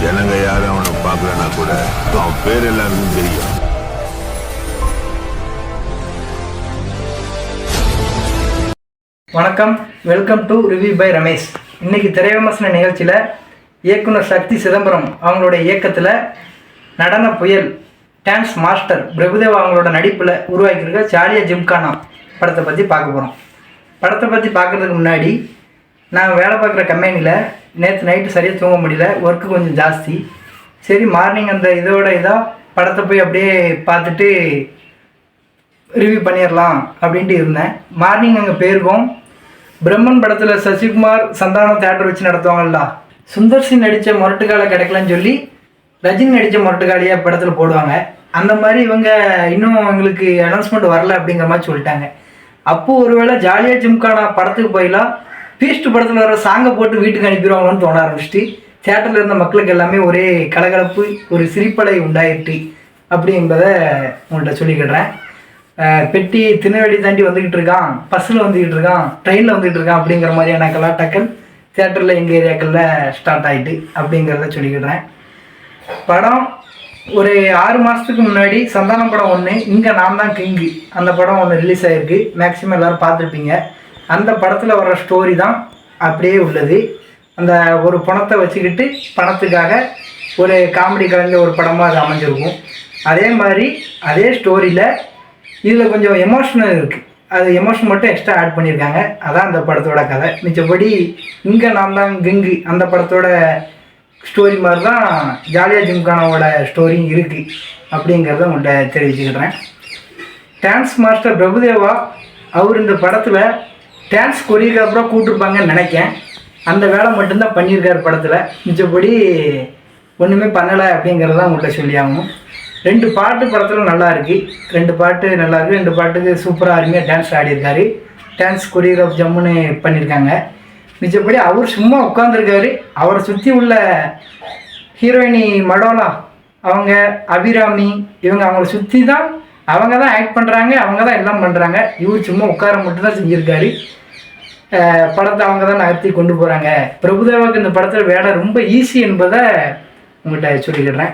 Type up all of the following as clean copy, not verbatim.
ஜனங்க யாரும் அவனை பார்க்கலன்னா கூட அவன் பேர் எல்லாருக்கும் தெரியும். வணக்கம், welcome to review by Ramesh. இன்னைக்கு திரைவிமர்சன நிகழ்ச்சியில் இயக்குனர் சக்தி சிதம்பரம் அவங்களுடைய இயக்கத்தில் நடன புயல் டான்ஸ் மாஸ்டர் பிரபுதேவா அவங்களோட நடிப்பில் உருவாக்கியிருக்க ஜாலியா ஜிம்கானா படத்தை பற்றி பார்க்க போகிறோம். படத்தை பற்றி பார்க்குறதுக்கு முன்னாடி நான் வேலை பார்க்குற கம்பெனியில் நேற்று நைட்டு சரியாக தூங்க முடியல, ஒர்க்கு கொஞ்சம் ஜாஸ்தி. சரி, மார்னிங் அந்த இதாக படத்தை போய் அப்படியே பார்த்துட்டு ரிவ்யூ பண்ணிடலாம் அப்படின்ட்டு இருந்தேன். மார்னிங் அங்கே போயிருக்கோம். பிரம்மன் படத்தில் சசிகுமார் சந்தானம் தேட்டர் வச்சு நடத்துவாங்கல்ல, சுந்தர் சி நடித்த முரட்டுக்காலை கிடைக்கலன்னு சொல்லி ரஜினி நடித்த முரட்டுக்காலையே படத்தில் போடுவாங்க. அந்த மாதிரி இவங்க இன்னும் எங்களுக்கு அனௌன்ஸ்மெண்ட் வரல அப்படிங்கிற மாதிரி சொல்லிட்டாங்க. அப்போது ஒருவேளை ஜாலியா ஜிம்கானா படத்துக்கு போயிடலாம், பீஸ்ட் படத்தில் வர சாங்கை போட்டு வீட்டுக்கு அனுப்பிடுவாங்கன்னு தோண ஆரம்பிச்சிட்டு தேட்டரில் இருந்த மக்களுக்கு எல்லாமே ஒரே கலகலப்பு, ஒரு சிரிப்பலை உண்டாயிட்டு அப்படி என்பதை உங்கள்கிட்ட சொல்லிக்கிடுறேன். பெட்டி திருநெல்வேலி தாண்டி வந்துக்கிட்டு இருக்கான், பஸ்ஸில் வந்துக்கிட்டு இருக்கான், ட்ரெயினில் வந்துக்கிட்டு இருக்கான் அப்படிங்கிற மாதிரியான கலாட்டக்கள் தேட்டரில் எங்கள் ஏரியாக்களில் ஸ்டார்ட் ஆகிட்டு அப்படிங்கிறத சொல்லிக்கிடுறேன். படம் ஒரு 6 மாதத்துக்கு முன்னாடி சந்தானம் படம் ஒன்று, இங்கே நான் தான் கிங்கு, அந்த படம் ஒன்று ரிலீஸ் ஆகிருக்கு. மேக்ஸிமம் எல்லோரும் பார்த்துருப்பீங்க. அந்த படத்தில் வர ஸ்டோரி தான் அப்படியே உள்ளது. அந்த ஒரு பணத்தை வச்சுக்கிட்டு பணத்துக்காக ஒரு காமெடி கலந்த ஒரு படமாக அது அமைஞ்சிருக்கும். அதே மாதிரி அதே ஸ்டோரியில் இதில் கொஞ்சம் எமோஷனல் இருக்குது. அது எமோஷன் மட்டும் எக்ஸ்ட்ரா ஆட் பண்ணியிருக்காங்க. அதான் அந்த படத்தோட கதை. மிச்சப்படி இங்கே நான் தான் கிங்கு அந்த படத்தோட ஸ்டோரி மாதிரி தான் ஜாலியா ஜிம்கானாவோட ஸ்டோரியும் இருக்குது அப்படிங்கிறத உங்கள்கிட்ட தெரிவிச்சுக்கிறேன். டான்ஸ் மாஸ்டர் பிரபுதேவா அவர் இந்த படத்தில் டான்ஸ் கொரியோகிராஃபராக கூப்பிட்டுருப்பாங்கன்னு நினைக்கேன். அந்த வேலை மட்டும்தான் பண்ணியிருக்கார் படத்தில். மிச்சப்படி ஒன்றுமே பண்ணலை அப்படிங்கிறதான் உங்கள்கிட்ட சொல்லி ஆகணும். 2 பாட்டு படத்தில் நல்லா இருக்குது. 2 பாட்டு நல்லா இருக்குது. 2 பாட்டுக்கு சூப்பராக அருமையாக டான்ஸ் ஆடியிருக்காரு. டான்ஸ் கொரியோகிராஃப் ஜம்முன்னு பண்ணியிருக்காங்க. மிச்சப்படி அவர் சும்மா உட்காந்துருக்காரு. அவரை சுற்றி உள்ள ஹீரோயினி மடோலா, அவங்க அபிராமி, இவங்க அவங்கள சுற்றி தான், அவங்க தான் ஆக்ட் பண்ணுறாங்க, அவங்க தான் எல்லாம் பண்ணுறாங்க. இவர் சும்மா உட்கார மட்டும்தான் செஞ்சுருக்காரு. படத்தை அவங்க தான் நகர்த்தி கொண்டு போகிறாங்க. பிரபுதேவாவுக்கு இந்த படத்தில் வேலை ரொம்ப ஈஸி என்பதை உங்கள்கிட்ட சொல்லிக்கிறேன்.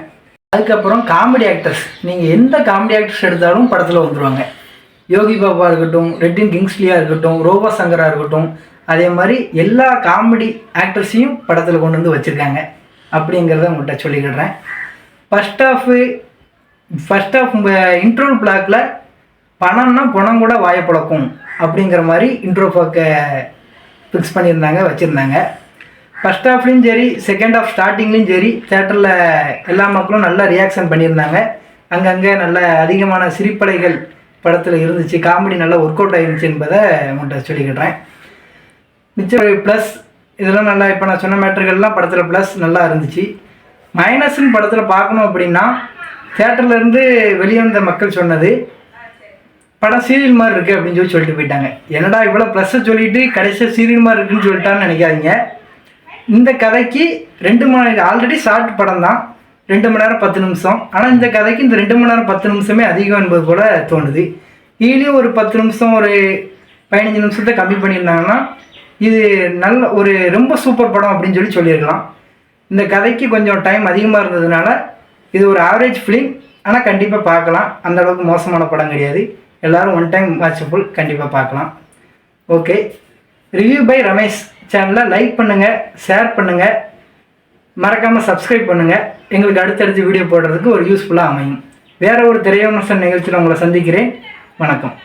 அதுக்கப்புறம் காமெடி ஆக்டர்ஸ், நீங்கள் எந்த காமெடி ஆக்டர்ஸ் எடுத்தாலும் படத்தில் வந்துடுவாங்க. யோகி பாபா இருக்கட்டும், ரெட்டின் கிங்ஸ்லியாக இருக்கட்டும், ரோபா சங்கராக இருக்கட்டும், அதே மாதிரி எல்லா காமெடி ஆக்டர்ஸையும் படத்தில் கொண்டு வந்து வச்சுருக்காங்க அப்படிங்கிறத உங்கள்கிட்ட சொல்லிக்கிடுறேன். ஃபஸ்ட் ஆஃப் இன்ட்ரோல் பிளாக்கில் பணம்னா பணம் கூட வாயப்பழக்கும் அப்படிங்கிற மாதிரி இன்ட்ரோ பார்க்க ஃபிக்ஸ் பண்ணியிருந்தாங்க, வச்சுருந்தாங்க. ஃபஸ்ட் ஹாஃப்லேயும் சரி, செகண்ட் ஹாஃப் ஸ்டார்டிங்லேயும் சரி, தேட்டரில் எல்லா மக்களும் நல்லா ரியாக்ஷன் பண்ணியிருந்தாங்க. அங்கங்கே நல்ல அதிகமான சிரிப்பலைகள் படத்தில் இருந்துச்சு. காமெடி நல்லா ஒர்க் அவுட் ஆகிருந்துச்சு என்பதை உங்கள்கிட்ட சொல்லிக்கிடுறேன். மிச்சம் ப்ளஸ் இதெல்லாம் நல்லா, இப்போ நான் சொன்ன மேட்டர்கள்லாம் படத்தில் ப்ளஸ் நல்லா இருந்துச்சு. மைனஸ்ன்னு படத்தில் பார்க்கணும் அப்படின்னா, தேட்டர்லேருந்து வெளியே வந்த மக்கள் சொன்னது படம் சீரியல் மாதிரி இருக்குது அப்படின்னு சொல்லிட்டு போயிட்டாங்க. என்னடா இவ்வளோ ப்ளஸ்ஸை சொல்லிவிட்டு கடைசியாக சீரியல் மாதிரி இருக்குன்னு சொல்லிட்டான்னு நினைக்காதீங்க. இந்த கதைக்கு 2 மணி நேரம், ஆல்ரெடி ஷார்ட் படம் தான், 2 மணி நேரம் 10 நிமிஷம். ஆனால் இந்த கதைக்கு இந்த 2 மணி நேரம் 10 நிமிஷமே அதிகம் என்பது போல் தோணுது. இதுலேயும் ஒரு 10 நிமிஷம், ஒரு 15 நிமிஷத்தை கம்மி பண்ணியிருந்தாங்கன்னா இது நல்ல ஒரு ரொம்ப சூப்பர் படம் அப்படின்னு சொல்லியிருக்கலாம். இந்த கதைக்கு கொஞ்சம் டைம் அதிகமாக இருந்ததுனால இது ஒரு ஆவரேஜ் ஃபிலிம். ஆனால் கண்டிப்பாக பார்க்கலாம். அந்தளவுக்கு மோசமான படம் கிடையாது. எல்லோரும் ஒன் டைம் வாட்சபுள், கண்டிப்பாக பார்க்கலாம். ஓகே, ரிவ்யூ பை ரமேஷ் சேனலை லைக் பண்ணுங்கள், ஷேர் பண்ணுங்கள், மறக்காமல் சப்ஸ்கிரைப் பண்ணுங்கள். எங்களுக்கு அடுத்தடுத்து வீடியோ போடுறதுக்கு ஒரு யூஸ்ஃபுல்லாக அமையும். வேறு ஒரு திரைவிமர்சன நிகழ்ச்சியில் உங்களை சந்திக்கிறேன். வணக்கம்.